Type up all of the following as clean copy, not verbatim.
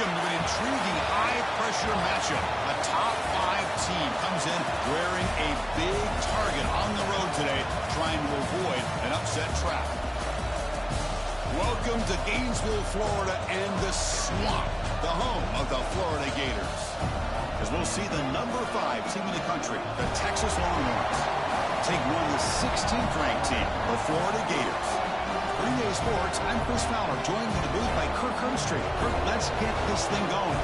Welcome to an intriguing high-pressure matchup. A top-5 team comes in wearing a big target on the road today, trying to avoid an upset trap. Welcome to Gainesville, Florida, and the Swamp, the home of the Florida Gators. As we'll see the number 5 team in the country, the Texas Longhorns, take on the 16th ranked team, the Florida Gators. Green Day Sports, I'm Chris Fowler, joined in the booth by Kirk Herbstreit. Kirk, let's get this thing going.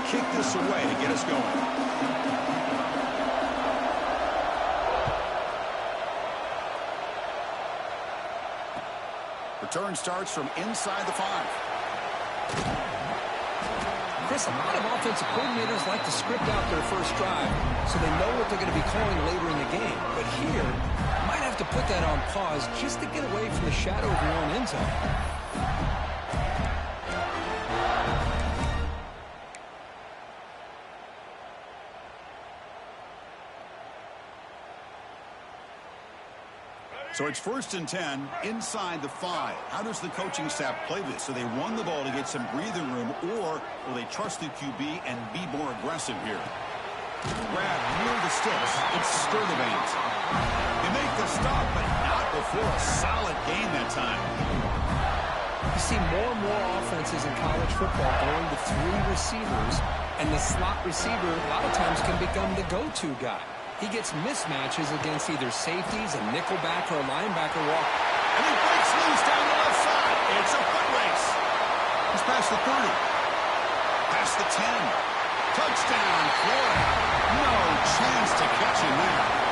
Kick this away to get us going. Return starts from inside the 5. Chris, a lot of offensive coordinators like to script out their first drive so they know what they're going to be calling later in the game. But here, might have to put that on pause just to get away from the shadow of your own end zone. So it's 1st and 10 inside the 5. How does the coaching staff play this? So they run the ball to get some breathing room, or will they trust the QB and be more aggressive here? Grab near the sticks. It's Sturdivant. They make the stop, but not before a solid gain that time. You see more and more offenses in college football going to 3 receivers, and the slot receiver a lot of times can become the go-to guy. He gets mismatches against either safeties, a nickelback, or a linebacker walk. And he breaks loose down the left side. It's a foot race. He's past the 30. Past the 10. Touchdown, Florida. No chance to catch him there.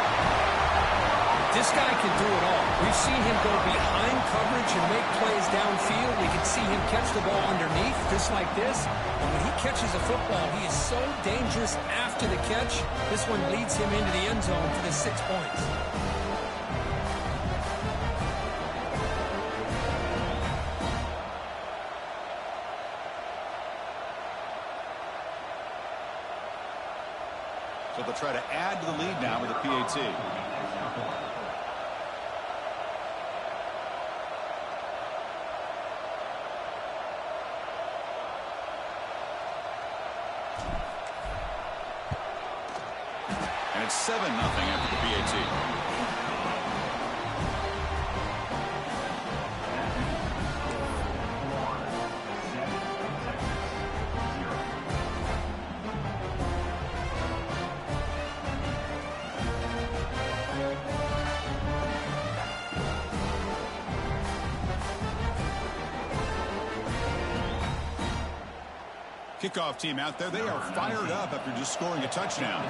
This guy can do it all. We've seen him go behind coverage and make plays downfield. We can see him catch the ball underneath, just like this. And when he catches a football, he is so dangerous after the catch. This one leads him into the end zone for the 6 points. So they'll try to add to the lead now with a PAT. And it's 7-0 after the PAT. Kickoff team out there, they are fired up after just scoring a touchdown.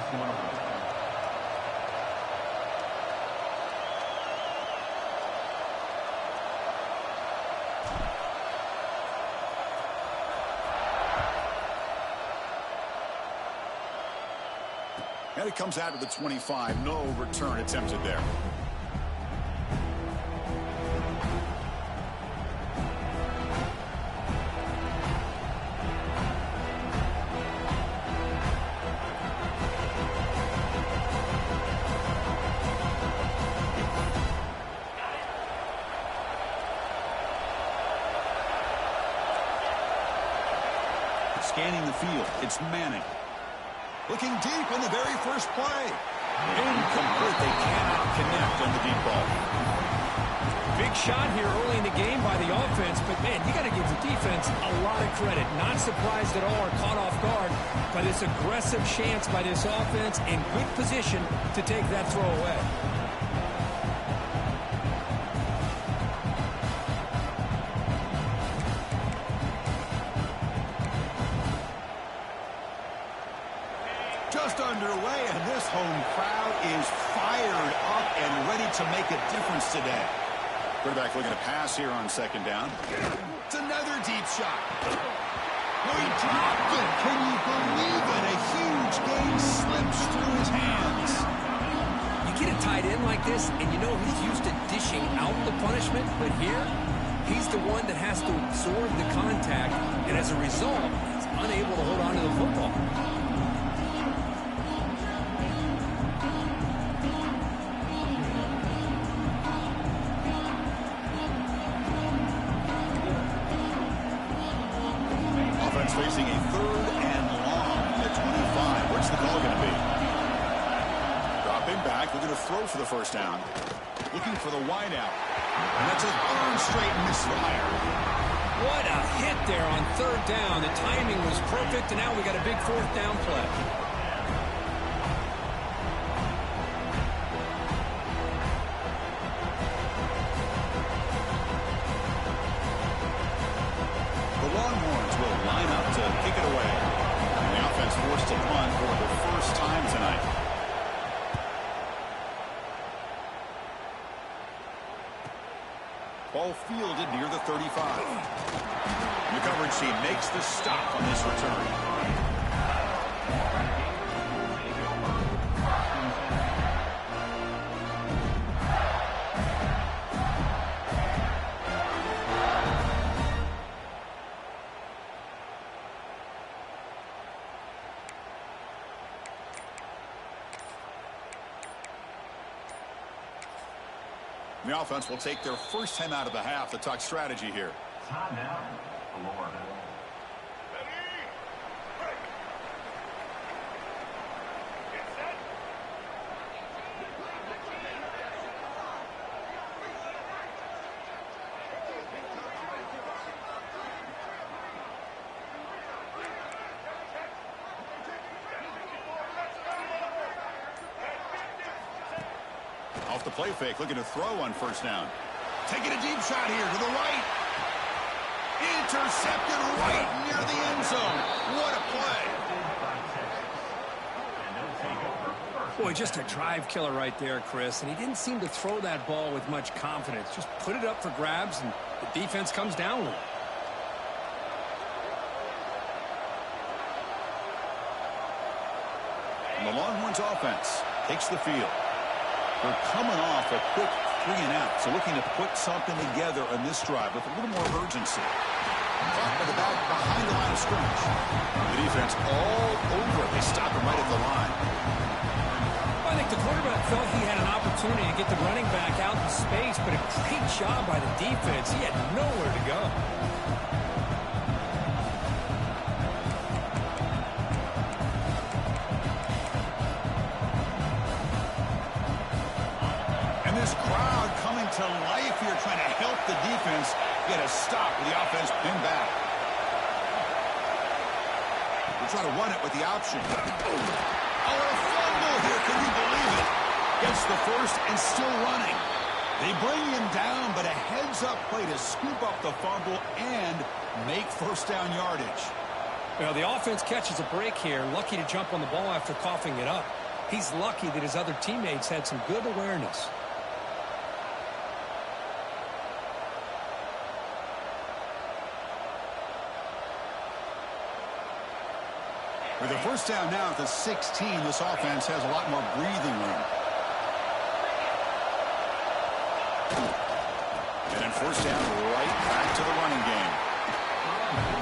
And it comes out to the 25. No return attempted there. Scanning the field, it's Manning. Looking deep on the very first play. Incomplete. They cannot connect on the deep ball. Big shot here early in the game by the offense, but man, you got to give the defense a lot of credit. Not surprised at all or caught off guard by this aggressive chance by this offense in good position to take that throw away. Just underway, and this home crowd is fired up and ready to make a difference today. Quarterback looking to pass here on second down. It's another deep shot. No, he dropped it. Can you believe it? A huge gain slips through his hands. You get a tight end like this, and you know he's used to dishing out the punishment, but here, he's the one that has to absorb the contact, and as a result, he's unable to hold on to the football. Offense facing a 3rd and long at 25. What's the call going to be? Dropping back, looking to throw for the first down. Looking for the wide out. And that's a 3rd straight misfire. What a hit there on 3rd down. The timing was perfect, and now we got a big 4th down play. The Longhorns will line up to kick it away. And the offense forced to punt for the first time tonight. Ball fielded near the 35. And the coverage team makes the stop on this return. The offense will take their first time out of the half to talk strategy here. Time out, Florida. Off the play fake, looking to throw on first down. Taking a deep shot here to the right. Intercepted right near the end zone. What a play. Boy, just a drive killer right there, Chris. And he didn't seem to throw that ball with much confidence. Just put it up for grabs, and the defense comes down with it. And the Longhorns offense takes the field. They're coming off a quick 3 and out, so looking to put something together on this drive with a little more urgency. Caught by the back behind the line of scrimmage. The defense all over it. They stop him right at the line. I think the quarterback felt he had an opportunity to get the running back out in space, but a great job by the defense. He had nowhere to go. This crowd coming to life here, trying to help the defense get a stop with the offense pinned back. We'll try to run it with the option. Oh, a fumble here. Can you believe it? Gets the first and still running. They bring him down, but a heads-up play to scoop up the fumble and make first down yardage. Well, the offense catches a break here. Lucky to jump on the ball after coughing it up. He's lucky that his other teammates had some good awareness. With a first down now at the 16, this offense has a lot more breathing room. And then first down right back to the running game.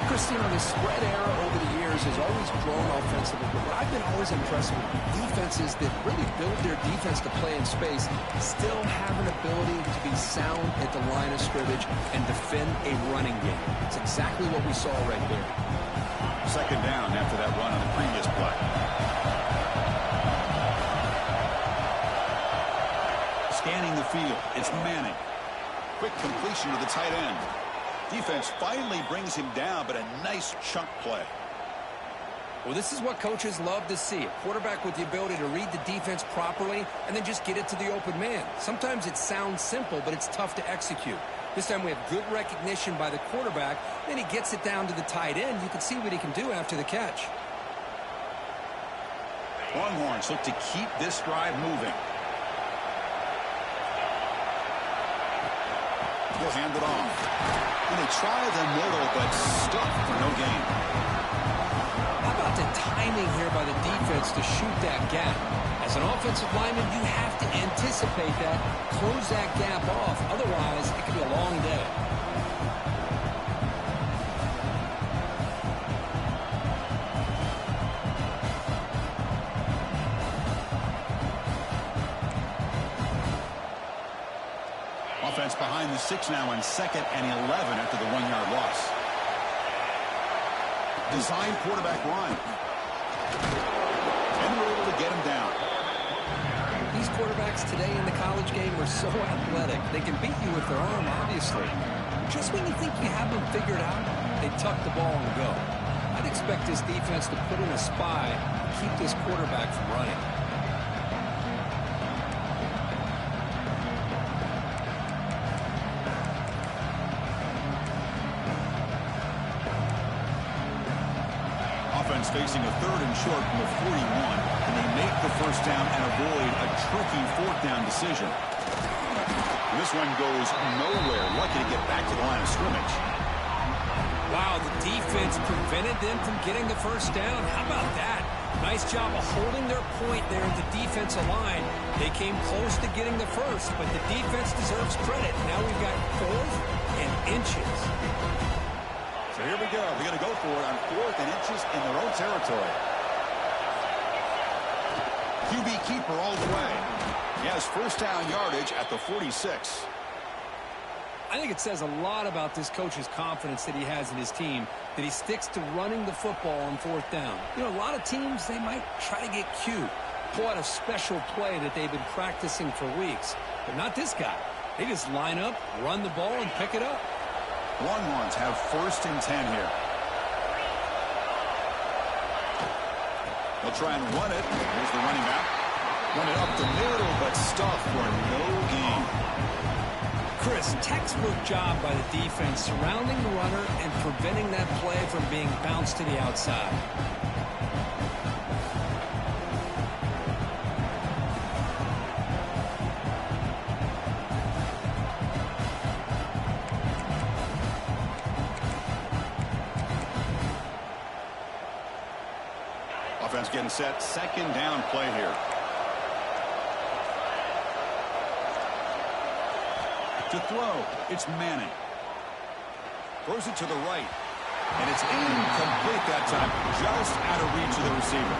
Christine, the spread era over the years has always grown offensively, but what I've been always impressed with defenses that really build their defense to play in space still have an ability to be sound at the line of scrimmage and defend a running game. It's exactly what we saw right there. Second down after that run on the previous play. Scanning the field, it's Manning. Quick completion to the tight end. Defense finally brings him down, but a nice chunk play. Well, this is what coaches love to see. A quarterback with the ability to read the defense properly and then just get it to the open man. Sometimes it sounds simple, but it's tough to execute. This time we have good recognition by the quarterback. Then he gets it down to the tight end. You can see what he can do after the catch. Longhorns look to keep this drive moving. He'll hand it off. And they try the middle, but stuck for no gain. How about the timing here by the defense to shoot that gap? As an offensive lineman, you have to anticipate that, close that gap off. Otherwise, it could be a long day. Offense behind the 6 now on 2nd and 11 after the 1-yard loss. Design quarterback run. And we're able to get him down. These quarterbacks today in the college game are so athletic. They can beat you with their arm, obviously. Just when you think you have them figured out, they tuck the ball and go. I'd expect this defense to put in a spy and keep this quarterback from running. Offense facing a 3rd and short from the 41, and they make the first down and avoid a tricky 4th down decision. This one goes nowhere. Lucky to get back to the line of scrimmage. Wow, the defense prevented them from getting the first down. How about that? Nice job of holding their point there at the defensive line. They came close to getting the first, but the defense deserves credit. Now we've got 4th and inches. So here we go. They're going to go for it on 4th and inches in their own territory. QB keeper all the way. He has first down yardage at the 46. I think it says a lot about this coach's confidence that he has in his team, that he sticks to running the football on 4th down. You know, a lot of teams, they might try to get cute, pull out a special play that they've been practicing for weeks. But not this guy. They just line up, run the ball, and pick it up. Longhorns have first and 10 here. They'll try and run it. Here's the running back. Run it up the middle, but stuffed for no gain. Chris, textbook job by the defense surrounding the runner and preventing that play from being bounced to the outside. Offense getting set. 2nd down play here. To throw, it's Manning. Throws it to the right. And it's incomplete that time. Just out of reach of the receiver.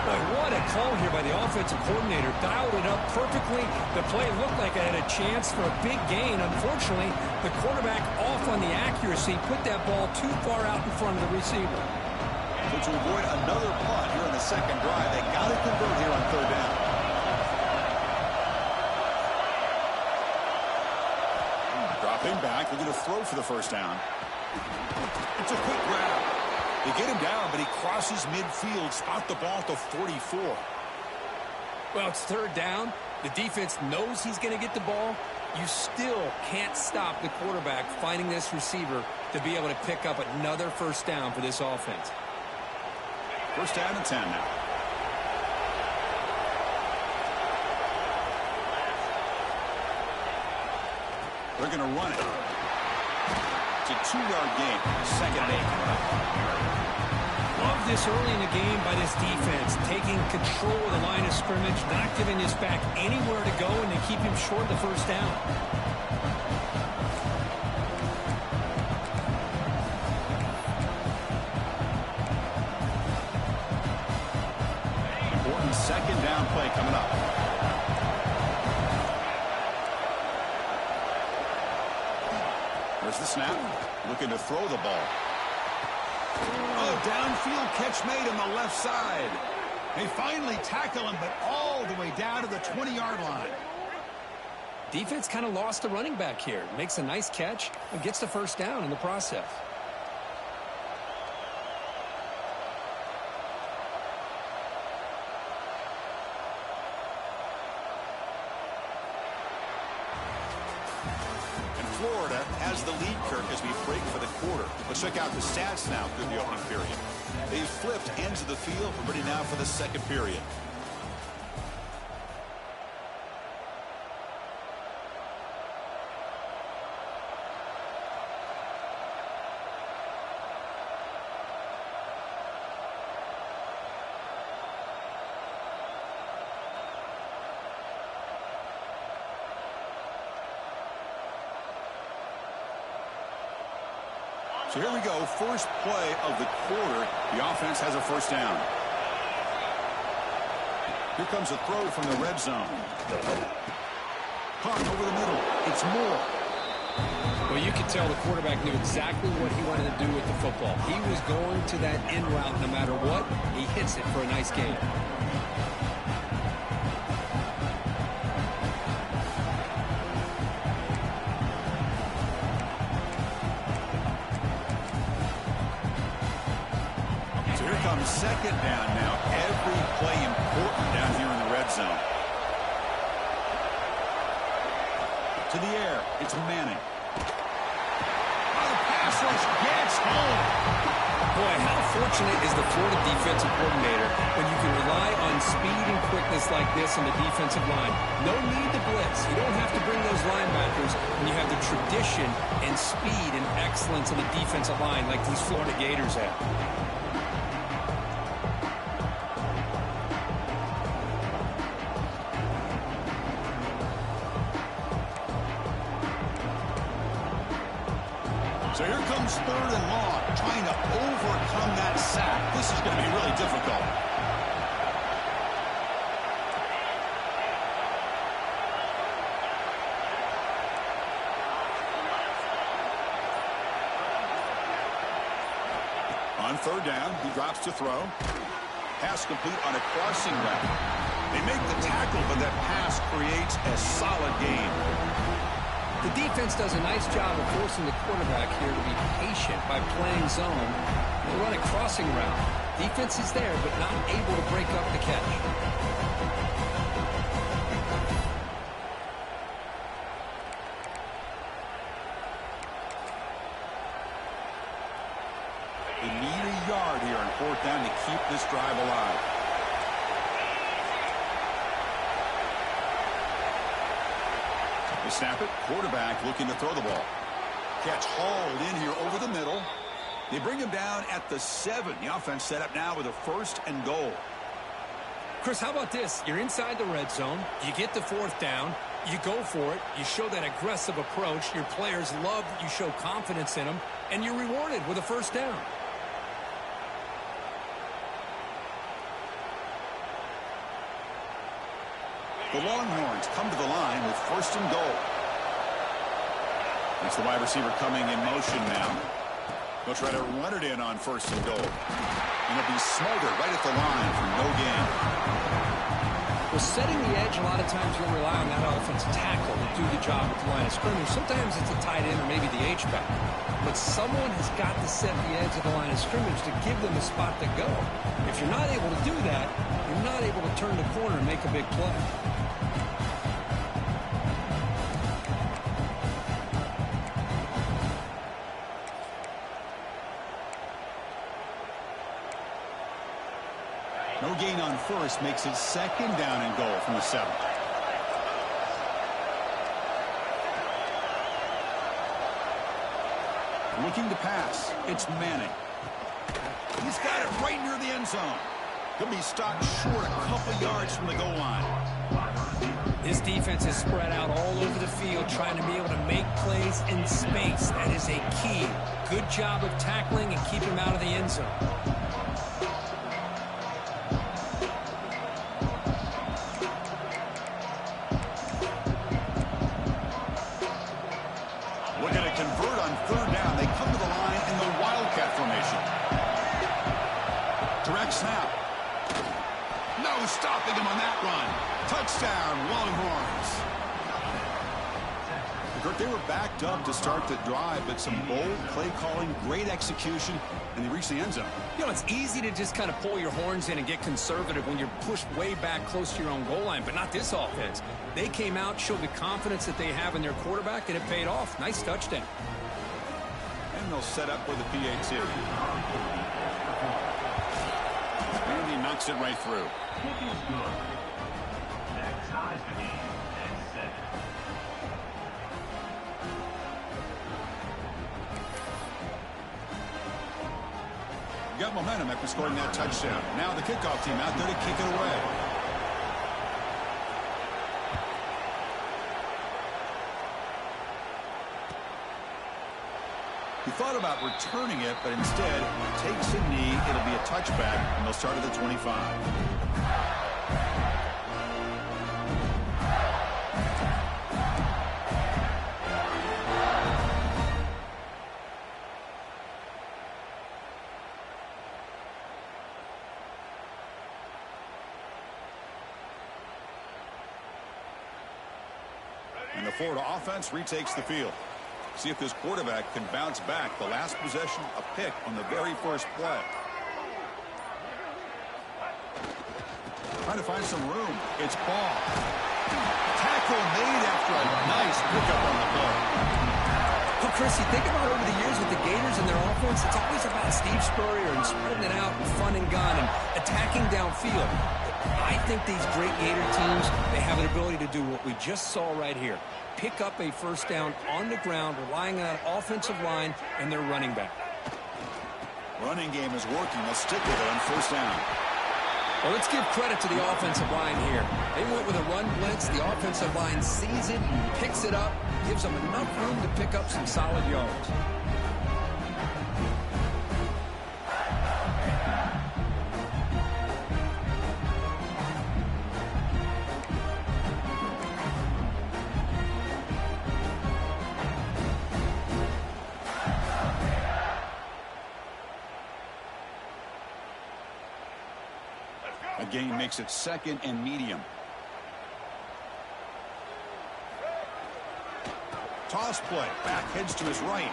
Boy, what a call here by the offensive coordinator. Dialed it up perfectly. The play looked like it had a chance for a big gain. Unfortunately, the quarterback off on the accuracy, put that ball too far out in front of the receiver. So to avoid another punt here in the 2nd drive, they got to convert here on 3rd down. Dropping back, they're going to throw for the first down. It's a quick grab. They get him down, but he crosses midfield, spot the ball at the 44. Well, it's 3rd down. The defense knows he's going to get the ball. You still can't stop the quarterback finding this receiver to be able to pick up another first down for this offense. First down and 10 now. They're going to run it. It's a 2-yard gain. 2nd and 8. Love this early in the game by this defense, taking control of the line of scrimmage, not giving this back anywhere to go, and to keep him short of the first down. Important 2nd down play coming up. There's the snap. Looking to throw the ball. Oh, downfield catch made on the left side. They finally tackle him, but all the way down to the 20-yard line. Defense kind of lost the running back here. Makes a nice catch and gets the first down in the process. Florida has the lead, Kirk, as we break for the quarter. Let's check out the stats now through the opening period. They've flipped ends of the field. We're ready now for the 2nd period. So here we go, first play of the quarter. The offense has a first down. Here comes a throw from the red zone. Caught over the middle. It's Moore. Well, you could tell the quarterback knew exactly what he wanted to do with the football. He was going to that in route no matter what. He hits it for a nice gain. So here comes second down now. Every play important down here in the red zone. To the air. It's Manning. Gets home. Boy, how fortunate is the Florida defensive coordinator when you can rely on speed and quickness like this on the defensive line. No need to blitz. You don't have to bring those linebackers when you have the tradition and speed and excellence on the defensive line like these Florida Gators have. So here comes third and long, trying to overcome that sack. This is going to be really difficult. On third down, he drops to throw. Pass complete on a crossing route. They make the tackle, but that pass creates a solid gain. The defense does a nice job of forcing the quarterback here to be patient by playing zone. They run a crossing route. Defense is there, but not able to break up the catch. They need a yard here on fourth down to keep this drive alive. They snap it. Quarterback looking to throw the ball. Catch hauled in here over the middle. They bring him down at the 7. The offense set up now with a first and goal. Chris, how about this? You're inside the red zone. You get the fourth down. You go for it. You show that aggressive approach. Your players love that you show confidence in them. And you're rewarded with a first down. The Longhorns come to the line with first and goal. It's the wide receiver coming in motion now. They'll try to run it in on first and goal. And it'll be smothered right at the line for no gain. Well, setting the edge, a lot of times you'll rely on that offensive tackle to do the job at the line of scrimmage. Sometimes it's a tight end or maybe the H-back. But someone has got to set the edge of the line of scrimmage to give them a spot to go. If you're not able to do that, you're not able to turn the corner and make a big play. No gain on first makes it second down and goal from the 7. Looking to pass. It's Manning. He's got it right near the end zone. He'll be stopped short a couple yards from the goal line. This defense is spread out all over the field trying to be able to make plays in space. That is a key. Good job of tackling and keep him out of the end zone. Looking to convert on third down. They come to the line in the Wildcat formation. Direct snap. No stopping him on that run. Touchdown, Longhorns. Kurt, they were backed up to start the drive, but some bold play calling, great execution, and they reached the end zone. You know, it's easy to just kind of pull your horns in and get conservative when you're pushed way back close to your own goal line, but not this offense. They came out, showed the confidence that they have in their quarterback, and it paid off. Nice touchdown. And they'll set up with a PAT. And he knocks it right through. Kick is good. Next ties the game at 7. Got momentum after scoring that touchdown. Now the kickoff team out there to kick it away. He thought about returning it, but instead takes a knee. It'll be a touchback, and they'll start at the 25. And the Florida offense retakes the field. See if this quarterback can bounce back. The last possession, a pick on the very first play. Trying to find some room. It's ball. Tackle made after a nice pickup on the play. Well, Chris, you think about over the years with the Gators and their offense, it's always about Steve Spurrier and spreading it out and fun and gun and attacking downfield. I think these great Gator teams, they have an ability to do what we just saw right here. Pick up a first down on the ground, relying on that offensive line and their running back. Running game is working. They'll stick with it on first down. Well, let's give credit to the offensive line here. They went with a run blitz. The offensive line sees it, picks it up, gives them enough room to pick up some solid yards. A gain makes it second and medium. Toss play. Back heads to his right.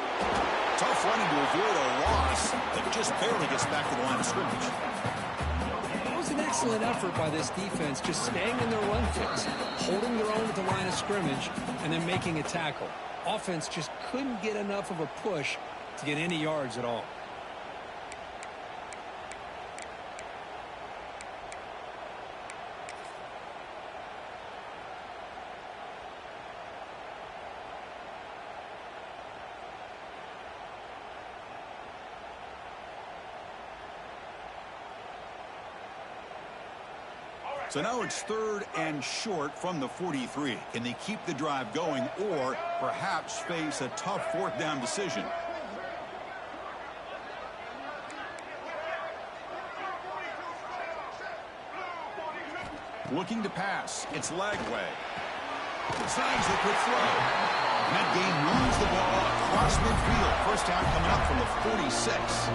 Tough running to avoid a loss, but just barely gets back to the line of scrimmage. It was an excellent effort by this defense, just staying in their run fix, holding their own at the line of scrimmage, and then making a tackle. Offense just couldn't get enough of a push to get any yards at all. So now it's third and short from the 43. Can they keep the drive going or perhaps face a tough fourth down decision? Looking to pass. It's Lagway. Decides they could throw. And that game moves the ball across midfield. First down coming up from the 46.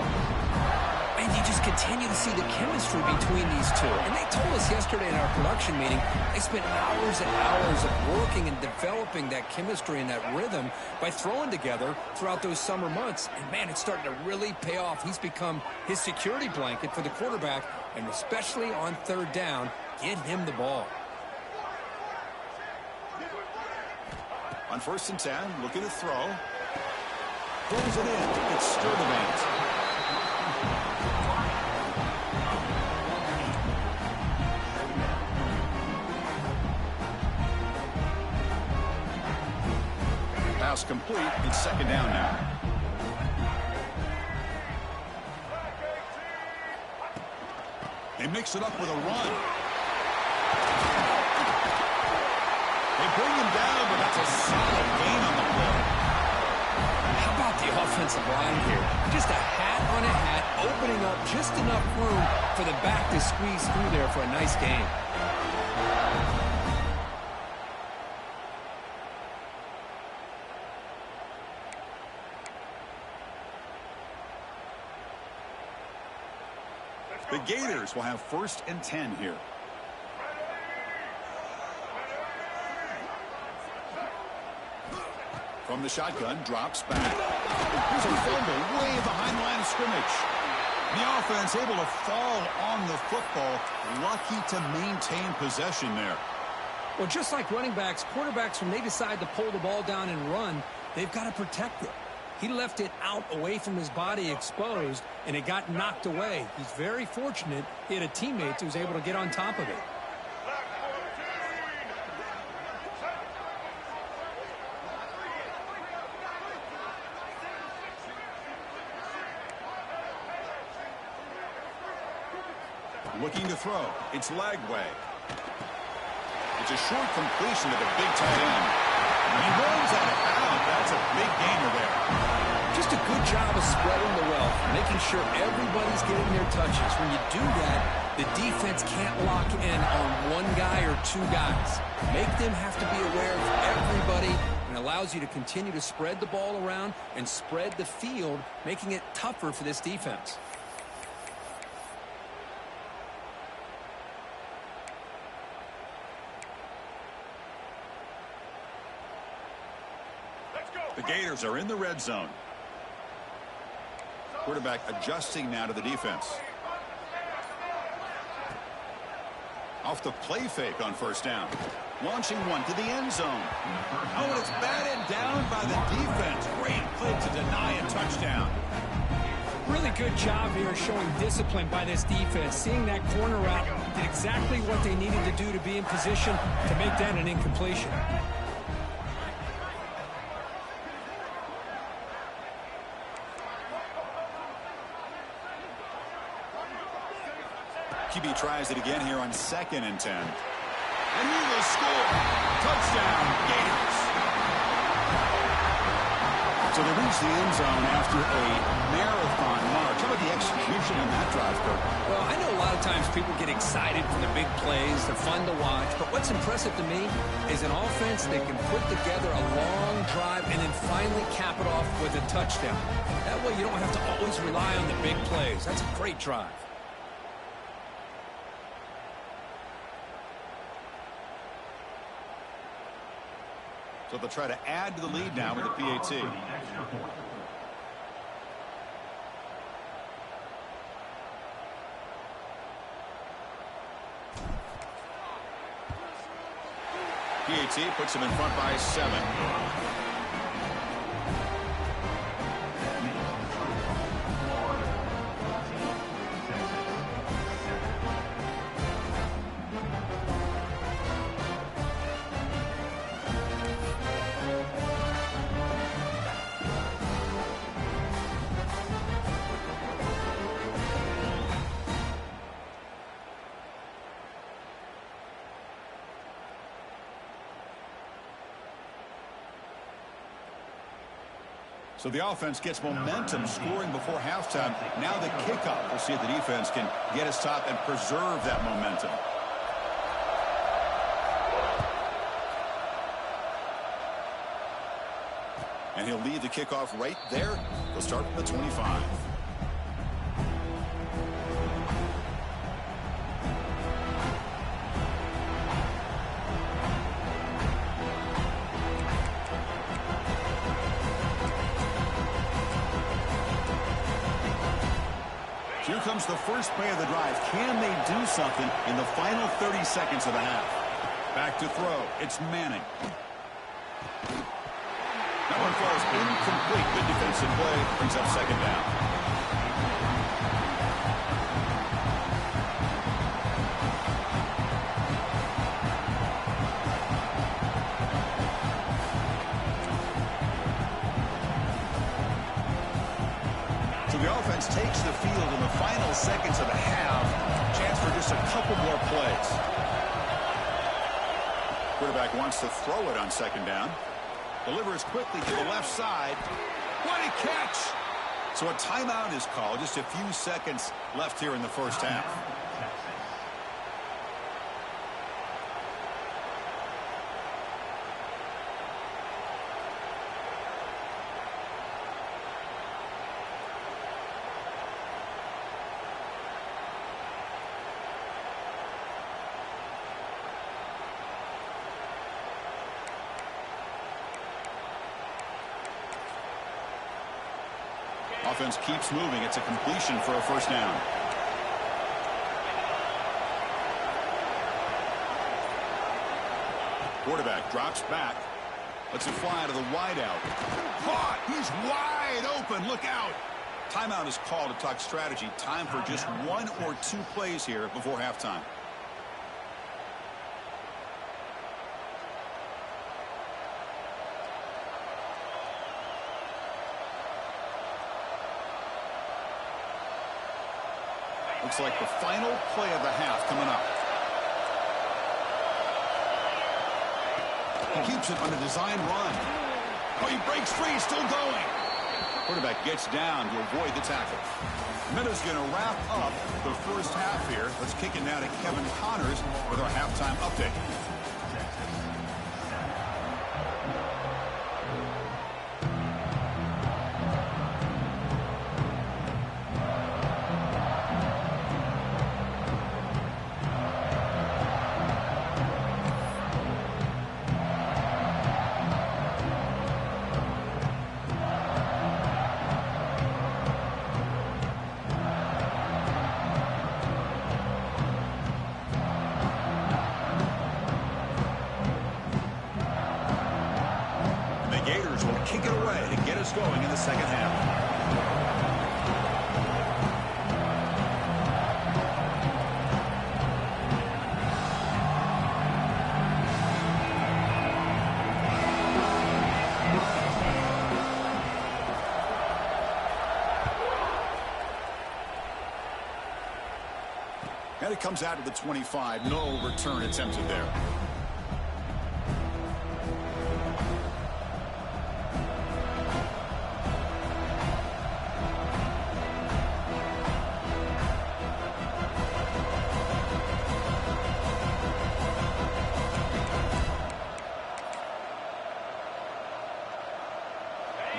And you just continue to see the chemistry between these two. And they told us yesterday in our production meeting, they spent hours and hours of working and developing that chemistry and that rhythm by throwing together throughout those summer months. And, man, it's starting to really pay off. He's become his security blanket for the quarterback, and especially on third down, get him the ball. On first and 10, looking to throw. Throws it in. It's Sturdivant. Pass complete. It's second down now. They mix it up with a run. They bring him down, but that's a solid gain on the play. How about the offensive line here? Just a hat on a hat, opening up just enough room for the back to squeeze through there for a nice gain. The Gators will have first and 10 here. From the shotgun, drops back. There's a fumble way behind the line of scrimmage. The offense able to fall on the football. Lucky to maintain possession there. Well, just like running backs, quarterbacks, when they decide to pull the ball down and run, they've got to protect it. He left it out away from his body exposed, and it got knocked away. He's very fortunate he had a teammate who was able to get on top of it. Looking to throw. It's Lagway. It's a short completion to the big tight end. He runs out of bounds. That's a big gainer there. Just a good job of spreading the wealth, making sure everybody's getting their touches. When you do that, the defense can't lock in on one guy or two guys. Make them have to be aware of everybody, and allows you to continue to spread the ball around and spread the field, making it tougher for this defense. The Gators are in the red zone. Quarterback adjusting now to the defense. Off the play fake on first down. Launching one to the end zone. Oh, and it's batted down by the defense. Great play to deny a touchdown. Really good job here showing discipline by this defense. Seeing that corner route, did exactly what they needed to do to be in position to make that an incompletion. QB tries it again here on 2nd and 10. And he will score. Touchdown, Gators. So they reach the end zone after a marathon march. How about the execution on that drive, Kirk? Well, I know a lot of times people get excited for the big plays. They're fun to watch. But what's impressive to me is an offense that can put together a long drive and then finally cap it off with a touchdown. That way you don't have to always rely on the big plays. That's a great drive. So they'll try to add to the lead now with the PAT. PAT puts him in front by 7. So the offense gets momentum scoring before halftime. Now the kickoff. We'll see if the defense can get his top and preserve that momentum. And he'll leave the kickoff right there. He'll start from the 25. Here comes the first play of the drive. Can they do something in the final 30 seconds of the half? Back to throw. It's Manning. That one falls incomplete. Good defensive play. Brings up 2nd down. The offense takes the field in the final seconds of the half. Chance for just a couple more plays. Quarterback wants to throw it on 2nd down. Delivers quickly to the left side. What a catch! So a timeout is called. Just a few seconds left here in the first half. Offense keeps moving. It's a completion for a first down. Quarterback drops back. Lets it fly to the wideout. Caught! He's wide open. Look out! Timeout is called to talk strategy. Time for just 1 or 2 plays here before halftime. Looks like the final play of the half coming up. He keeps it on a design run. Oh, he breaks free, still going. Quarterback gets down to avoid the tackle. Minutes going to wrap up the first half here. Let's kick it now to Kevin Connors with our halftime update. Kick it away to get us going in the second half. And it comes out to the 25. No return attempted there.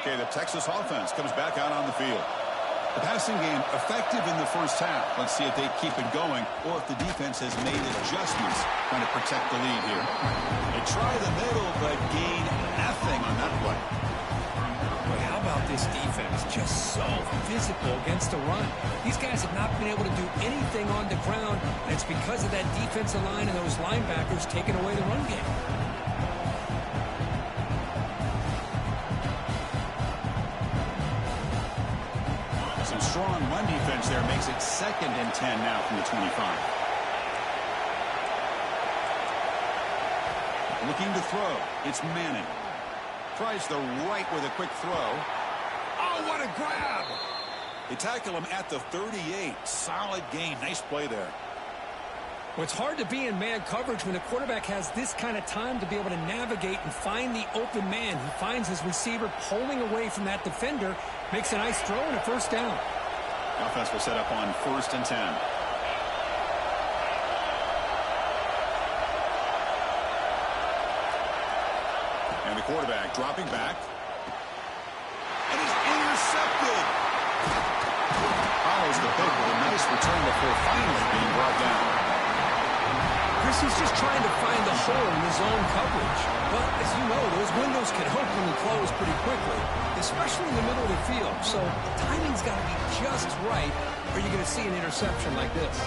Okay, the Texas offense comes back out on the field. The passing game effective in the first half. Let's see if they keep it going or if the defense has made adjustments trying to protect the lead here. They try the middle, but gain nothing on that play. Boy, how about this defense? Just so physical against the run. These guys have not been able to do anything on the ground, and it's because of that defensive line and those linebackers taking away the run game. Strong run defense there makes it 2nd and 10 now from the 25. Looking to throw. It's Manning. Tries the right with a quick throw. Oh, what a grab! They tackle him at the 38. Solid gain. Nice play there. Well, it's hard to be in man coverage when the quarterback has this kind of time to be able to navigate and find the open man. He finds his receiver pulling away from that defender, makes a nice throw and a first down. The offense will set up on 1st and 10. And the quarterback dropping back. And he's intercepted. Follows the pick with a nice return before finally being brought down. Chris, he's just trying to find the hole in his own coverage. But, as you know, those windows can hopefully close pretty quickly, especially in the middle of the field. So, timing's got to be just right, or you're going to see an interception like this.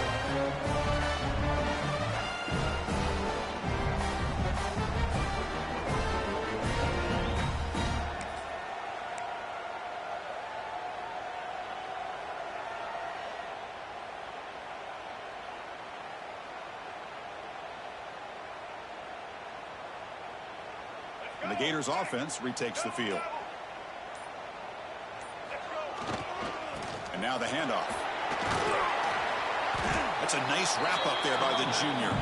And the Gators offense retakes the field. And now the handoff. That's a nice wrap up there by the junior.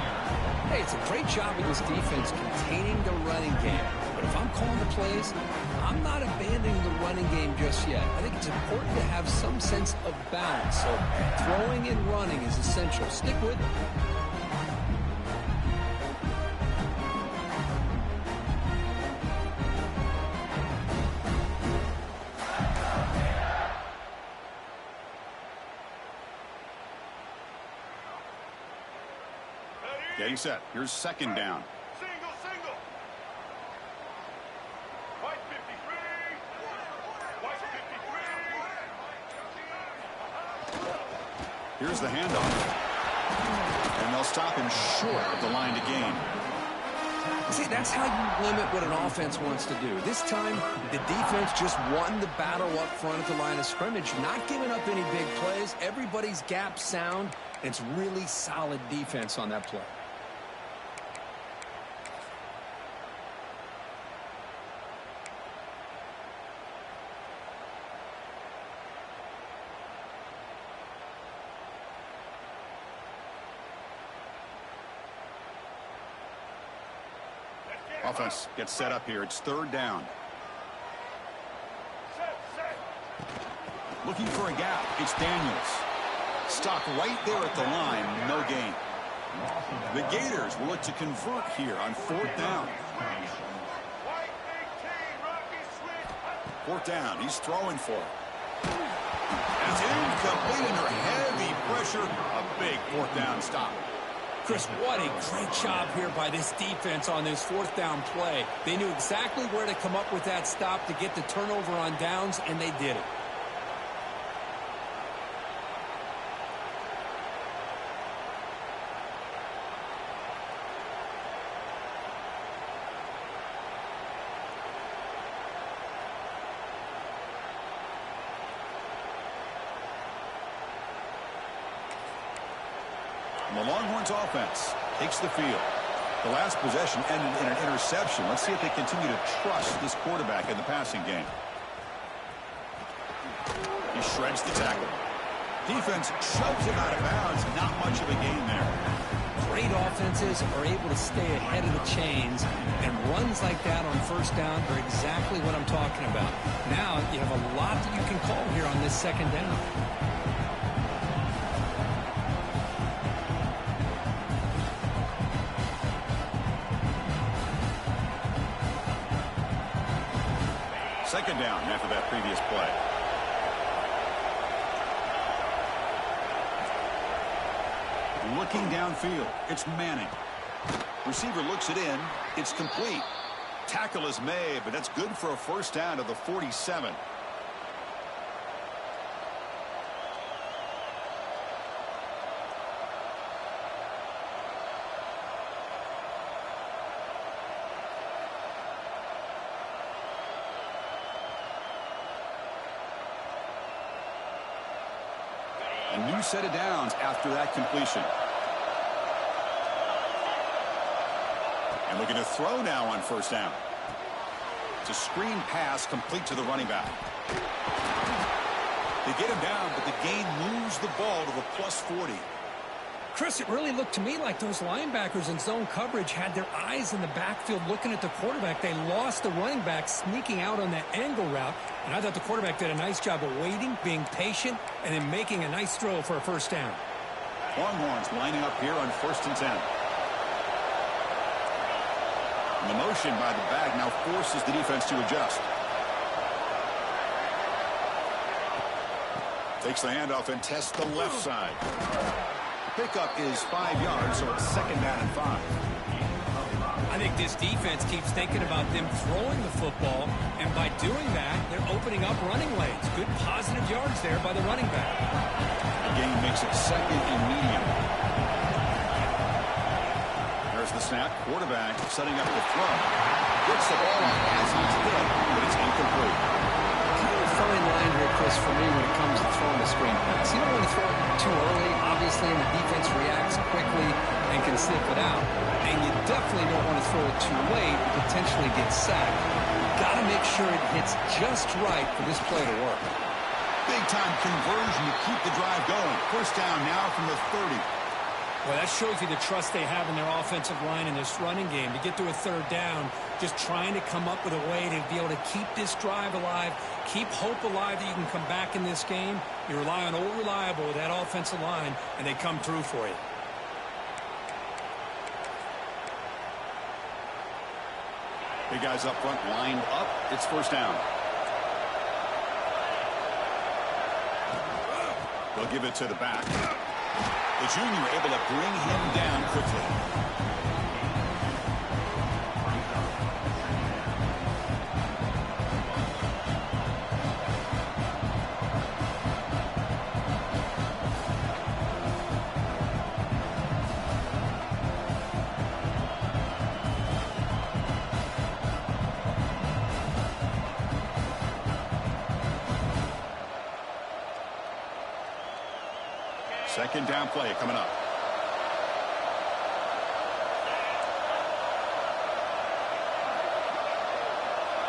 Hey, it's a great job of this defense containing the running game. But if I'm calling the plays, I'm not abandoning the running game just yet. I think it's important to have some sense of balance. So throwing and running is essential. Stick with it. Getting set. Here's 2nd down. Single. White 53. White 53. Here's the handoff. And they'll stop him short of the line to gain. See, that's how you limit what an offense wants to do. This time, the defense just won the battle up front at the line of scrimmage, not giving up any big plays. Everybody's gap sound. It's really solid defense on that play. Offense gets set up here. It's third down. Looking for a gap. It's Daniels. Stopped right there at the line. No gain. The Gators will look to convert here on fourth down. Fourth down. He's throwing for it. It's incomplete under heavy pressure. A big fourth down stop. Chris, what a great job here by this defense on this fourth down play. They knew exactly where to come up with that stop to get the turnover on downs, and they did it. The Longhorns offense takes the field. The last possession ended in an interception. Let's see if they continue to trust this quarterback in the passing game. He shreds the tackle. Defense shoves him out of bounds. Not much of a gain there. Great offenses are able to stay ahead of the chains, and runs like that on first down are exactly what I'm talking about. Now you have a lot that you can call here on this second down. Second down after that previous play. Looking downfield. It's Manning. Receiver looks it in. It's complete. Tackle is made, but that's good for a first down to the 47. A new set of downs after that completion. And looking to throw now on first down. It's a screen pass complete to the running back. They get him down, but the gain moves the ball to the plus 40. Chris, it really looked to me like those linebackers in zone coverage had their eyes in the backfield looking at the quarterback. They lost the running back sneaking out on that angle route, and I thought the quarterback did a nice job of waiting, being patient, and then making a nice throw for a first down. Longhorns lining up here on 1st and 10. And the motion by the back now forces the defense to adjust. Takes the handoff and tests the left side. Pickup is 5 yards, so it's second down and 5. I think this defense keeps thinking about them throwing the football, and by doing that, they're opening up running lanes. Good positive yards there by the running back. The gain makes it second and medium. There's the snap. Quarterback setting up the throw. Gets the ball on as he's hit, but it's incomplete. Fine line here, Chris, for me when it comes to throwing a screen pass. You don't want to throw it too early, obviously, and the defense reacts quickly and can sniff it out. And you definitely don't want to throw it too late and potentially get sacked. Got to make sure it hits just right for this play to work. Big-time conversion to keep the drive going. First down now from the 30. Well, that shows you the trust they have in their offensive line in this running game. To get to a third down, just trying to come up with a way to be able to keep this drive alive, keep hope alive that you can come back in this game. You rely on Old Reliable with that offensive line, and they come through for you. Big guys up front lined up. It's first down. They'll give it to the back. The junior able to bring him down quickly. Second down play coming up.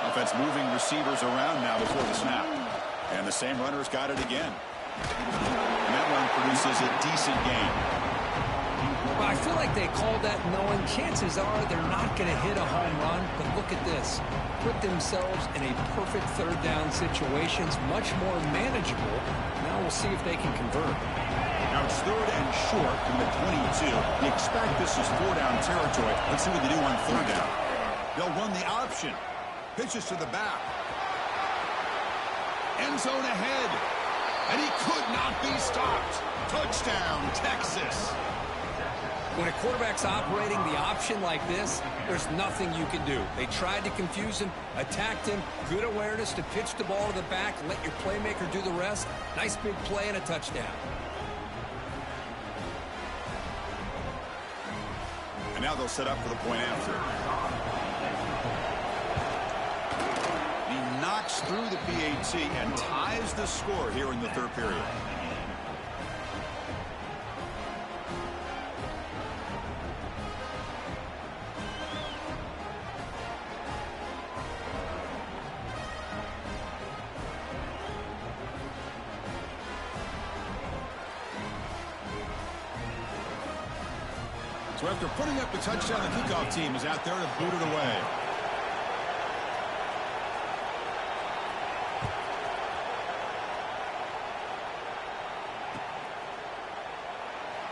Offense moving receivers around now before the snap. And the same runner's got it again. And that run produces a decent gain. Well, I feel like they called that knowing chances are they're not going to hit a home run, but look at this. Put themselves in a perfect third down situations, much more manageable. Now we'll see if they can convert. Now it's third and short from the 22. You expect this is four-down territory. Let's see what they do on third down. They'll run the option. Pitches to the back. End zone ahead. And he could not be stopped. Touchdown, Texas. When a quarterback's operating the option like this, there's nothing you can do. They tried to confuse him, attacked him, good awareness to pitch the ball to the back, let your playmaker do the rest. Nice big play and a touchdown. And now they'll set up for the point after. He knocks through the PAT and ties the score here in the third period. So after putting up the touchdown, the kickoff team is out there to boot it away.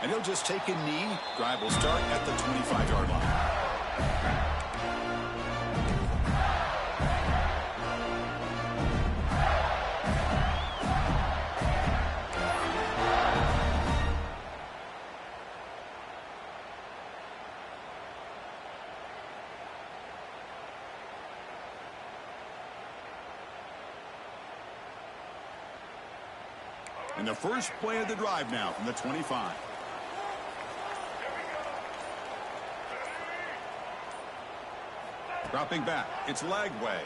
And he'll just take a knee. Drive will start at the 25-yard line. And the first play of the drive now from the 25. Dropping back, it's Lagway.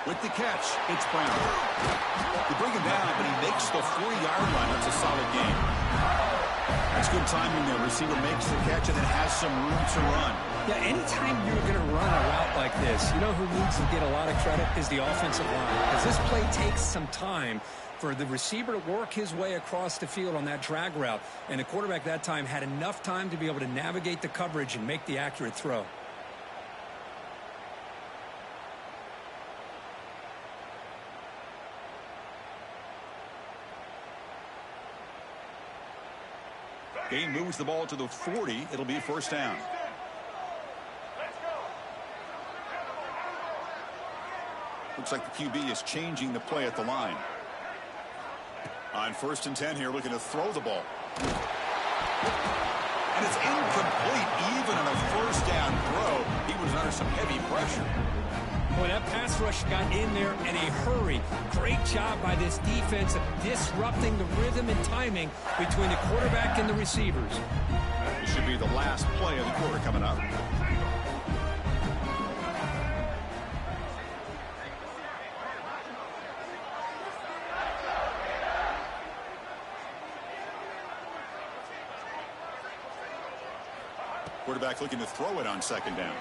With the catch, it's Brown. They bring him down, but he makes the 40-yard line. That's a solid game. That's good timing there. Receiver makes the catch and then has some room to run. Yeah, anytime you're going to run a route like this, you know who needs to get a lot of credit is the offensive line. Because this play takes some time for the receiver to work his way across the field on that drag route. And the quarterback that time had enough time to be able to navigate the coverage and make the accurate throw. Game moves the ball to the 40. It'll be first down. Looks like the QB is changing the play at the line. On 1st and 10 here, looking to throw the ball. And it's incomplete. Even on a first down throw, he was under some heavy pressure. Boy, that pass rush got in there in a hurry. Great job by this defense of disrupting the rhythm and timing between the quarterback and the receivers. This should be the last play of the quarter coming up. Quarterback looking to throw it on second down.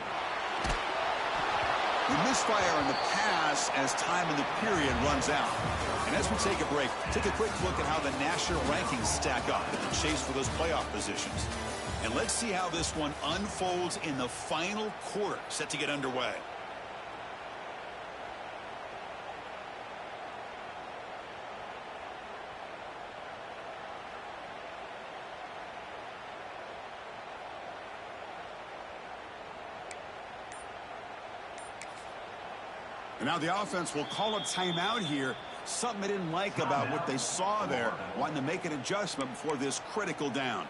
The misfire on the pass as time in the period runs out. And as we take a break, take a quick look at how the national rankings stack up in the chase for those playoff positions. And let's see how this one unfolds in the final quarter set to get underway. And now the offense will call a timeout here. Something they didn't like about what they saw there. Wanting to make an adjustment before this critical down.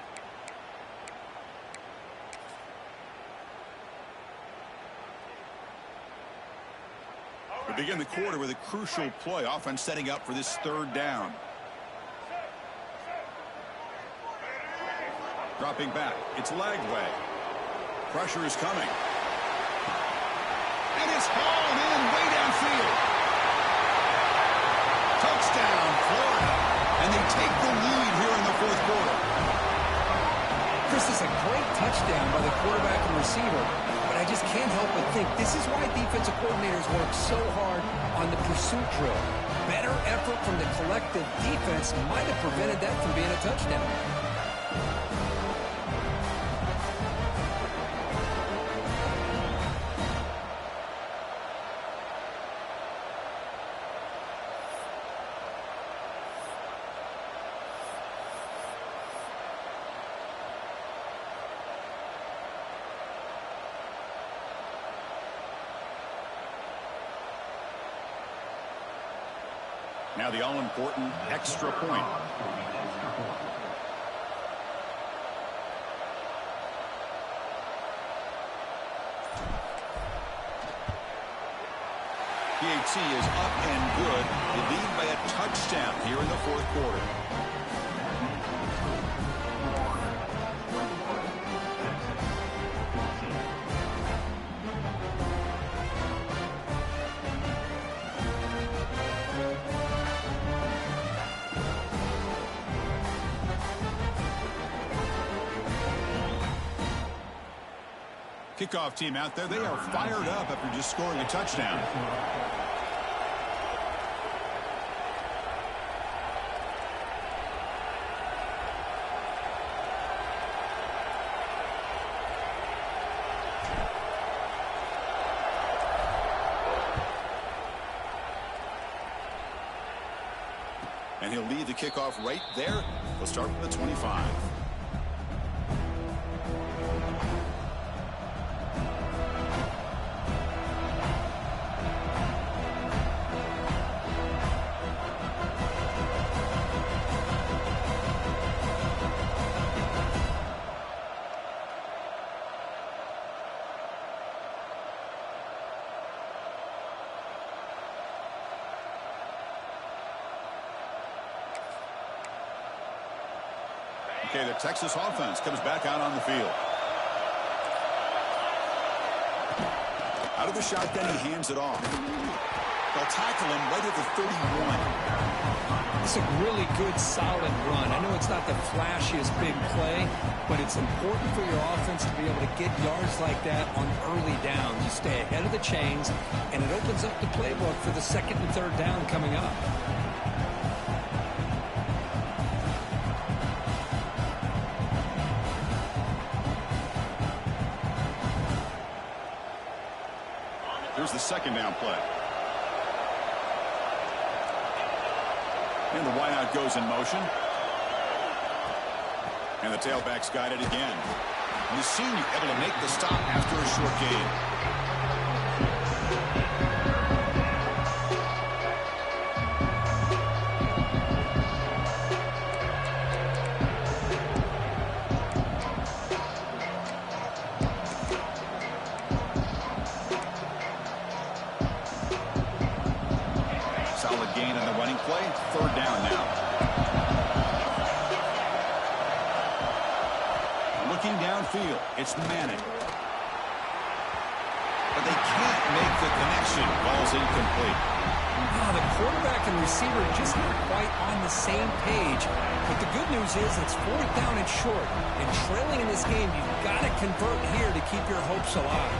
We begin the quarter with a crucial play. Offense setting up for this third down. Dropping back. It's Lagway. Pressure is coming. And it's hauled in way downfield. Touchdown, Florida. And they take the lead here in the fourth quarter. Chris, is a great touchdown by the quarterback and receiver, but I just can't help but think this is why defensive coordinators work so hard on the pursuit drill. Better effort from the collective defense might have prevented that from being a touchdown. Now the all-important extra point. PAT is up and good. They lead by a touchdown here in the fourth quarter. Kickoff team out there, they are fired up after just scoring a touchdown. And he'll lead the kickoff right there. We'll start with the 25. Okay, the Texas offense comes back out on the field. Out of the shotgun, he hands it off. They'll tackle him right at the 31. It's a really good, solid run. I know it's not the flashiest big play, but it's important for your offense to be able to get yards like that on early downs. You stay ahead of the chains, and it opens up the playbook for the second and third down coming up. Here's the second down play. And the wideout goes in motion. And the tailback's got it again. And the senior able to make the stop after a short gain. Solid gain on the running play. Third down now. Looking downfield, it's Manning. But they can't make the connection. Ball's incomplete. Wow, the quarterback and receiver just not quite on the same page. But the good news is it's fourth down and short. And trailing in this game, you've got to convert here to keep your hopes alive.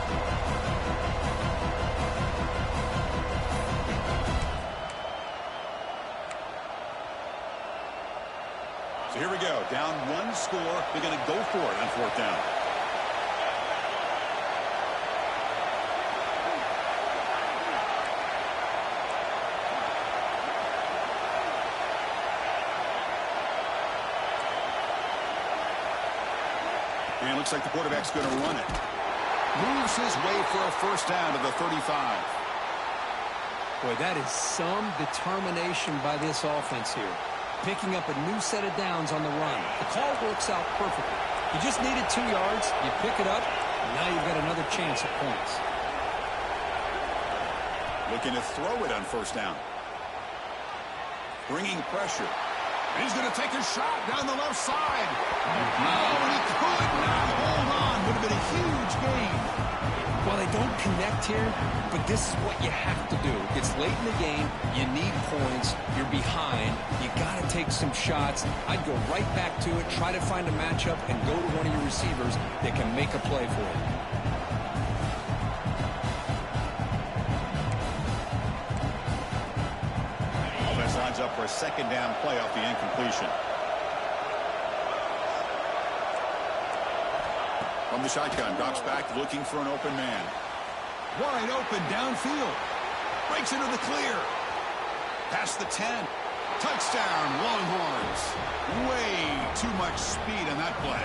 So here we go. Down one score. They're going to go for it on fourth down. And it looks like the quarterback's going to run it. Moves his way for a first down to the 35. Boy, that is some determination by this offense here. Picking up a new set of downs on the run. The call works out perfectly. You just needed 2 yards. You pick it up, and now you've got another chance at points. Looking to throw it on first down. Bringing pressure. And he's going to take a shot down the left side. Oh, and he could not hold on. Would have been a huge gain. Well, they don't connect here, but this is what you have to do. It's late in the game. You need points. You're behind. You got to take some shots. I'd go right back to it, try to find a matchup, and go to one of your receivers that can make a play for you. Offense lines up for a second down play off the incompletion. From the shotgun, drops back looking for an open man. Wide open downfield. Breaks into the clear. Past the 10. Touchdown, Longhorns. Way too much speed on that play.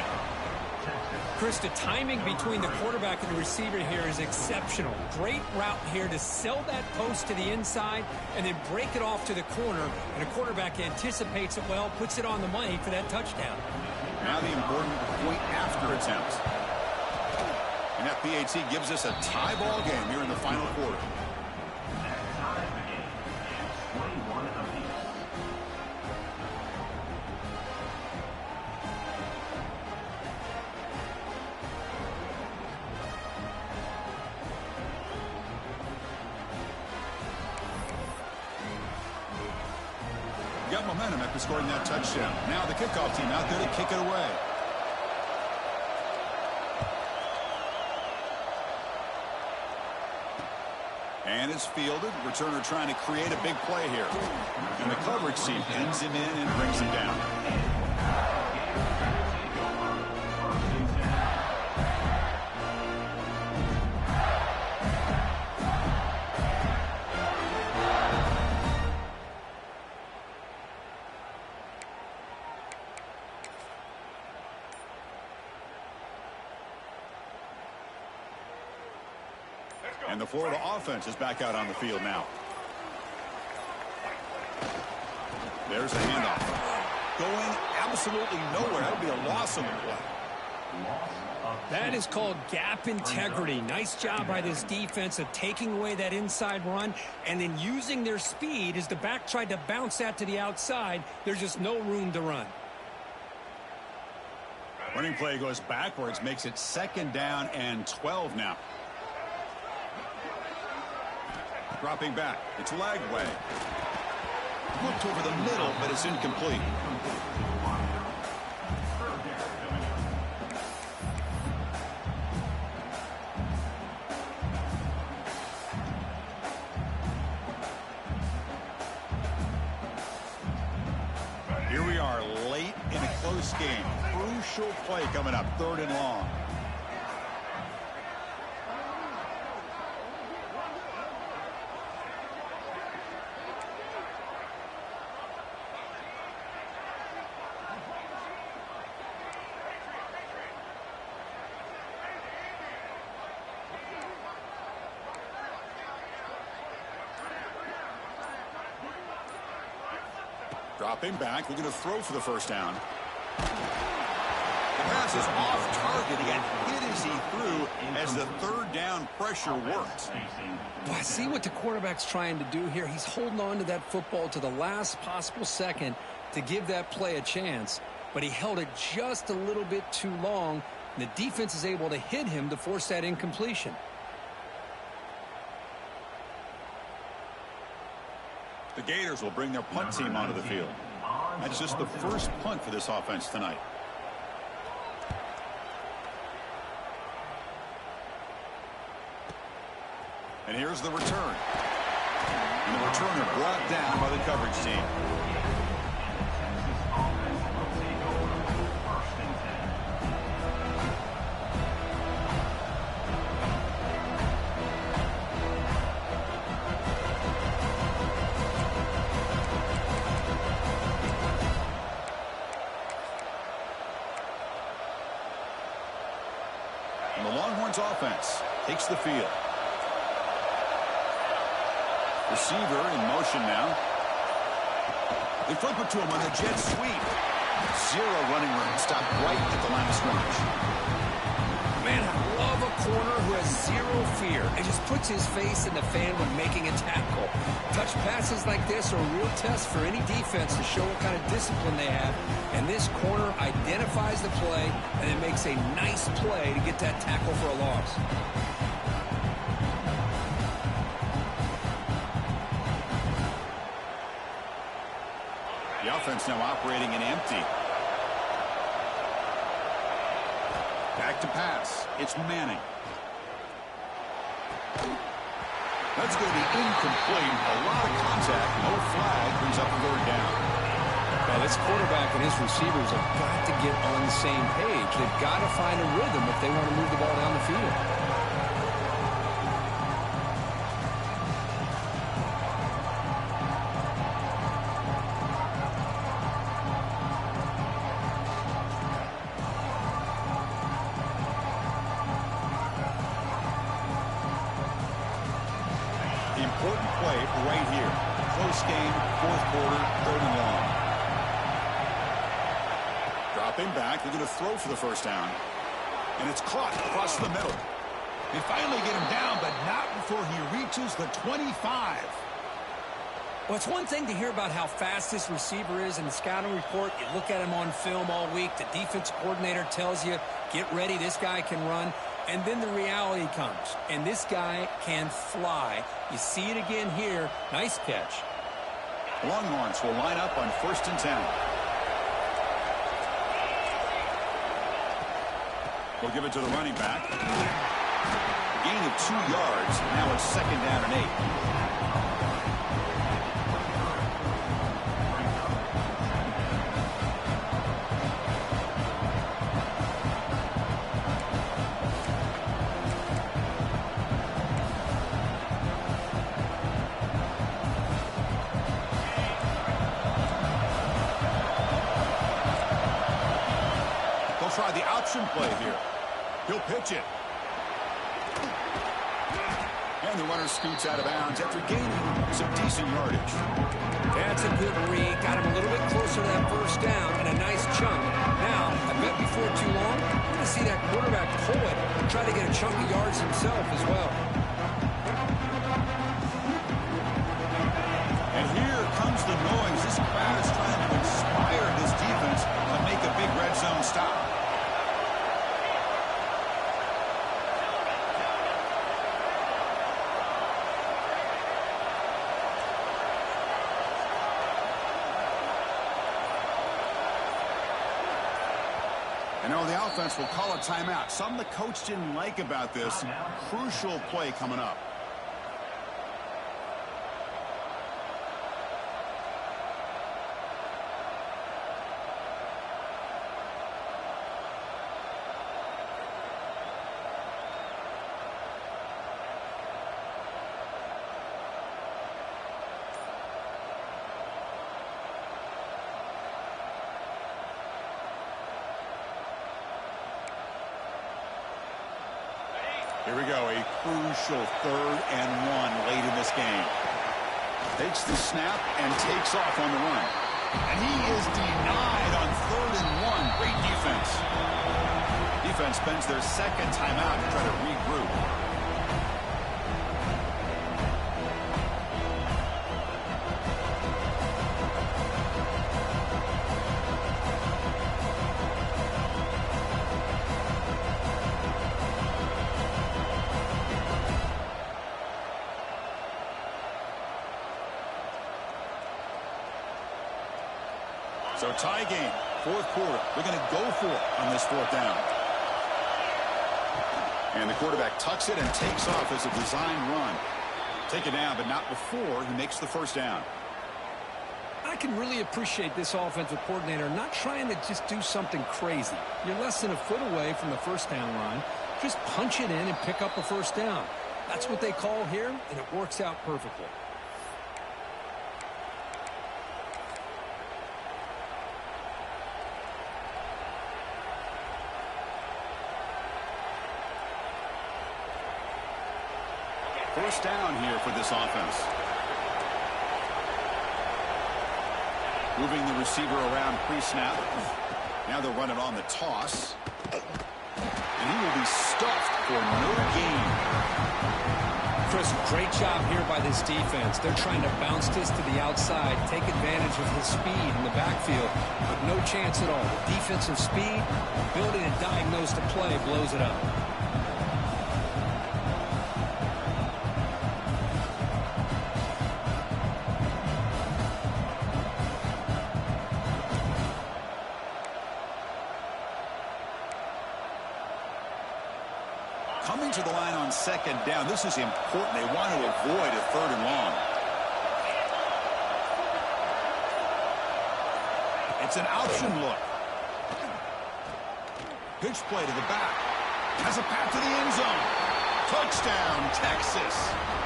Chris, the timing between the quarterback and the receiver here is exceptional. Great route here to sell that post to the inside and then break it off to the corner. And the quarterback anticipates it well, puts it on the money for that touchdown. Now the important point after attempt. And that PAT gives us a tie ball game here in the final quarter. Got momentum after scoring that touchdown. Now the kickoff team out there to kick it away. And it's fielded. Returner trying to create a big play here. And the coverage team ends him in and brings him down. And the Florida offense is back out on the field now. There's the handoff. Going absolutely nowhere. That would be a loss on the play. That is called gap integrity. Nice job by this defense of taking away that inside run and then using their speed as the back tried to bounce that to the outside. There's just no room to run. Running play goes backwards, makes it 2nd down and 12 now. Dropping back. It's Lagway. Looked over the middle, but it's incomplete. Here we are late in a close game. Crucial play coming up, 3rd and long. Dropping back, looking to throw for the 1st down. The pass is off target. He got hit as he threw as the 3rd down pressure worked. Well, I see what the quarterback's trying to do here. He's holding on to that football to the last possible second to give that play a chance, but he held it just a little bit too long, and the defense is able to hit him to force that incompletion. The Gators will bring their punt team onto the field. That's just the first punt for this offense tonight. And here's the return. And the returner brought down by the coverage team. And the Longhorns offense takes the field. Receiver in motion now. They flip it to him on the jet sweep. 0 running room. Stopped right at the line of scrimmage. Man, I love a corner who has 0 fear and just puts his face in the fan when making a tackle. Touch passes like this are a real test for any defense to show what kind of discipline they have. And this corner identifies the play and then makes a nice play to get that tackle for a loss. The offense now operating in empty. Back to pass. It's Manning. That's going to be incomplete. A lot of contact. No flag. Brings up 3rd down. Well, this quarterback and his receivers have got to get on the same page. They've got to find a rhythm if they want to move the ball down the field. Important play right here. Close game, fourth quarter, third and long. Dropping back, they're going to throw for the first down. And it's caught across the middle. They finally get him down, but not before he reaches the 25. Well, it's one thing to hear about how fast this receiver is in the scouting report. You look at him on film all week. The defense coordinator tells you, get ready, this guy can run. And then the reality comes, and this guy can fly. You see it again here. Nice catch. Longhorns will line up on 1st and 10. We'll give it to the running back. Gain of 2 yards. Now it's 2nd down and 8. Try the option play here. He'll pitch it. And the runner scoots out of bounds after gaining some decent yardage. That's a good read. Got him a little bit closer to that first down and a nice chunk. Now, I bet before too long, you're going to see that quarterback pull it and try to get a chunk of yards himself as well. And here comes the noise. This crowd is trying to inspire this defense to make a big red zone stop. You know, the offense will call a timeout. Something the coach didn't like about this. Crucial play coming up. Here we go, a crucial 3rd and 1 late in this game. Takes the snap and takes off on the run. And he is denied on 3rd and 1. Great defense. Defense spends their 2nd timeout to try to regroup. So tie game, 4th quarter. They're going to go for it on this 4th down. And the quarterback tucks it and takes off as a design run. Take it down, but not before he makes the first down. I can really appreciate this offensive coordinator not trying to just do something crazy. You're less than a foot away from the first down line. Just punch it in and pick up a first down. That's what they call here, and it works out perfectly. First down here for this offense. Moving the receiver around pre-snap. Now they'll run it on the toss. And he will be stuffed for no gain. Chris, great job here by this defense. They're trying to bounce this to the outside, take advantage of his speed in the backfield, but no chance at all. The defensive speed, ability to diagnose the play, blows it up. Coming to the line on 2nd down. This is important. They want to avoid a 3rd and long. It's an option look. Pitch play to the back. Has a pass to the end zone. Touchdown, Texas.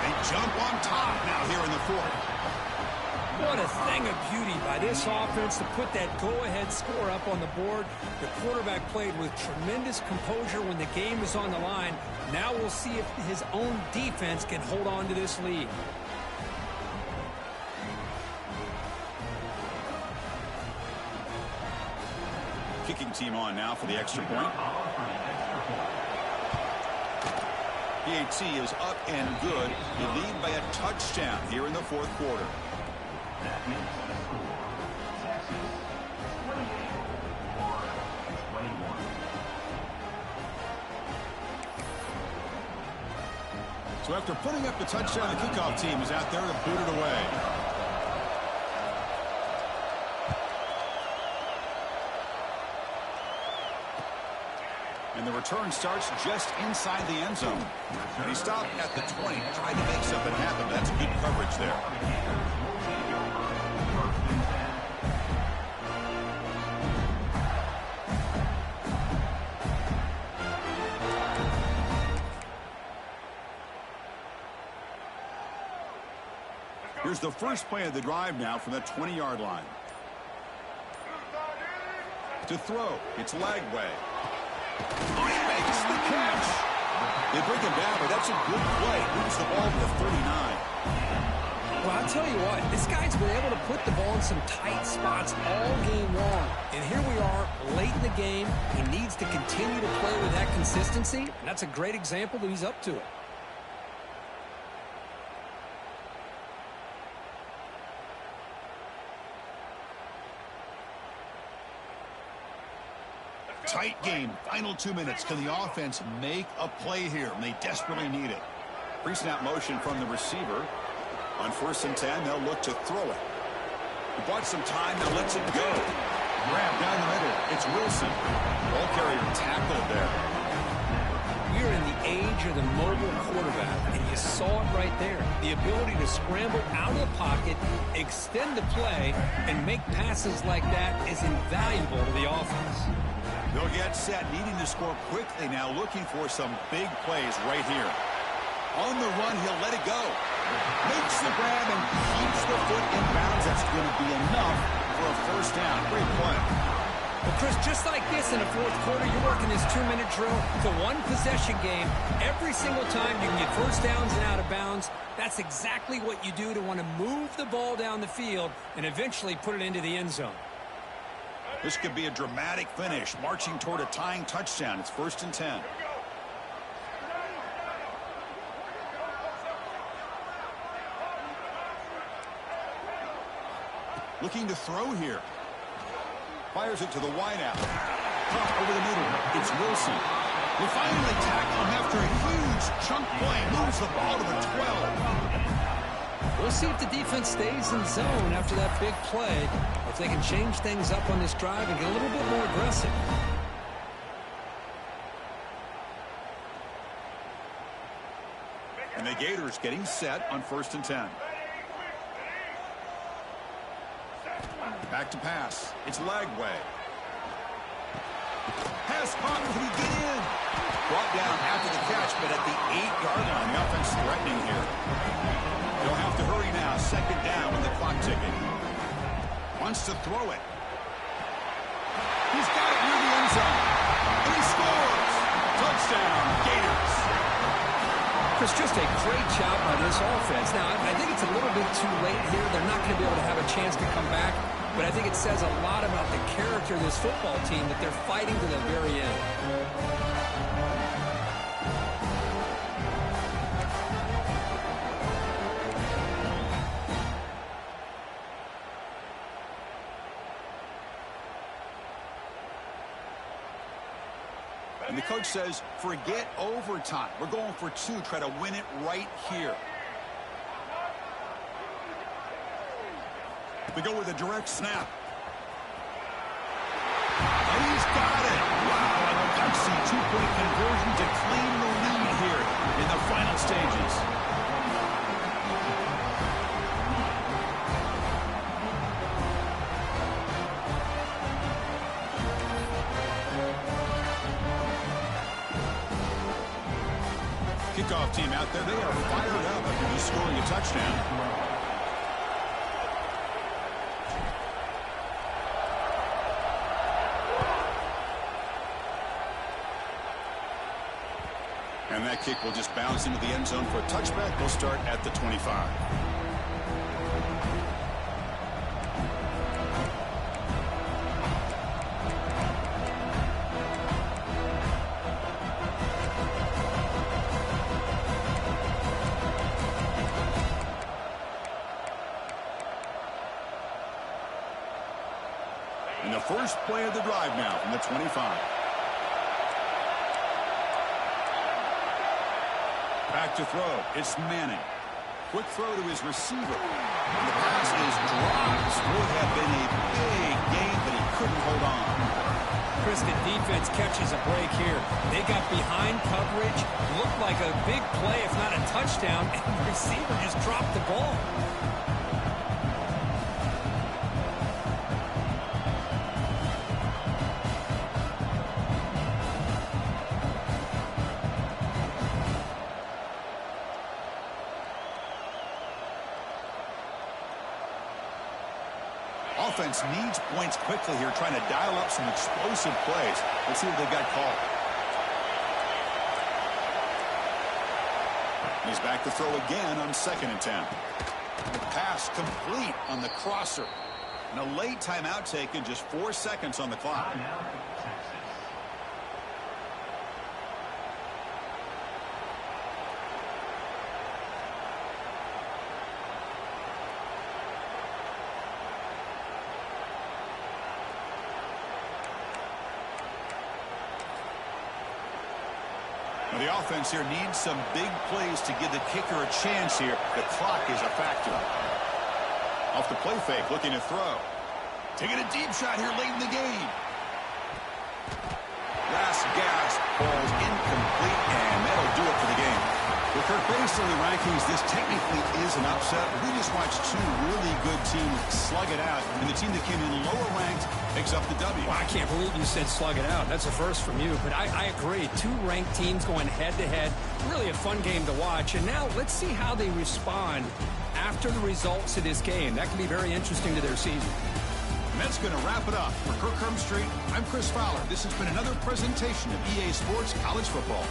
They jump on top now here in the 4th. What a thing of beauty by this offense to put that go-ahead score up on the board. The quarterback played with tremendous composure when the game was on the line. Now we'll see if his own defense can hold on to this lead. Kicking team on now for the extra point. PAT is up and good. You lead by a touchdown here in the fourth quarter. That makes the score Texas 28-21. So after putting up the touchdown, the kickoff team is out there to boot it away. And the return starts just inside the end zone. And he stopped at the 20, tried to make something happen. That's good coverage there. Here's the first play of the drive now from the 20-yard line. To throw, it's Lagway. Oh, he makes the catch. They bring him down, but that's a good play. Moves the ball to the 39. Well, I'll tell you what, this guy's been able to put the ball in some tight spots all game long. And here we are, late in the game. He needs to continue to play with that consistency, and that's a great example that he's up to it. Tight game, final 2 minutes. Can the offense make a play here? And they desperately need it. Pre-snap motion from the receiver. On 1st and 10, they'll look to throw it. He bought some time, now lets it go. Grab down the middle. It's Wilson. Ball carrier tackled there. We are in the age of the mobile quarterback, and you saw it right there. The ability to scramble out of the pocket, extend the play, and make passes like that is invaluable to the offense. They'll get set, needing to score quickly now, looking for some big plays right here. On the run, he'll let it go. Makes the grab and keeps the foot in bounds. That's going to be enough for a first down. Great play. Well, Chris, just like this in the fourth quarter, you're working this 2-minute drill. It's a one-possession game. Every single time you can get first downs and out of bounds. That's exactly what you do to want to move the ball down the field and eventually put it into the end zone. This could be a dramatic finish, marching toward a tying touchdown. It's 1st and 10. Looking to throw here. Fires it to the wideout. Pop over the middle. It's Wilson. They finally tackle him after a huge chunk play. Moves the ball to the 12. We'll see if the defense stays in zone after that big play, or if they can change things up on this drive and get a little bit more aggressive. And the Gators getting set on 1st and 10. Back to pass. It's Lagway. Pass caught. Can he get in? Brought down after the catch, but at the 8-yard line, the offense threatening here. They'll have to hurry now. 2nd down with the clock ticking. Wants to throw it. He's got it near the end zone. And he scores. Touchdown, Gators. Chris, just a great job by this offense. Now, I think it's a little bit too late here. They're not going to be able to have a chance to come back. But I think it says a lot about the character of this football team that they're fighting to the very end. And the coach says, forget overtime. We're going for 2. Try to win it right here. They go with a direct snap. And he's got it. Wow, a gutsy 2-point conversion to claim the lead here in the final stages. Kickoff team out there, they are fired up after just scoring a touchdown. kick will just bounce into the end zone for a touchback. They'll start at the 25. And the first play of the drive now from the 25. Back to throw. It's Manning. Quick throw to his receiver. And the pass is dropped. Would have been a big gain, but he couldn't hold on. Chris, the defense catches a break here. They got behind coverage. Looked like a big play, if not a touchdown, and the receiver just dropped the ball. Offense needs points quickly here, trying to dial up some explosive plays. Let's see what they've got called. He's back to throw again on 2nd and 10. The pass complete on the crosser. And a late timeout taken, just 4 seconds on the clock. The offense here needs some big plays to give the kicker a chance here. The clock is a factor. Off the play fake, looking to throw. Taking a deep shot here late in the game. Last gasp, ball's incomplete, and that'll do it for the game. Well, Kirk, based on the rankings, this technically is an upset. We just watched two really good teams slug it out, and the team that came in lower ranked picks up the W. Well, I can't believe you said slug it out. That's a first from you, but I agree. Two ranked teams going head-to-head. Really a fun game to watch, and now let's see how they respond after the results of this game. That could be very interesting to their season. And that's going to wrap it up. For Kirk Street, I'm Chris Fowler. This has been another presentation of EA Sports College Football.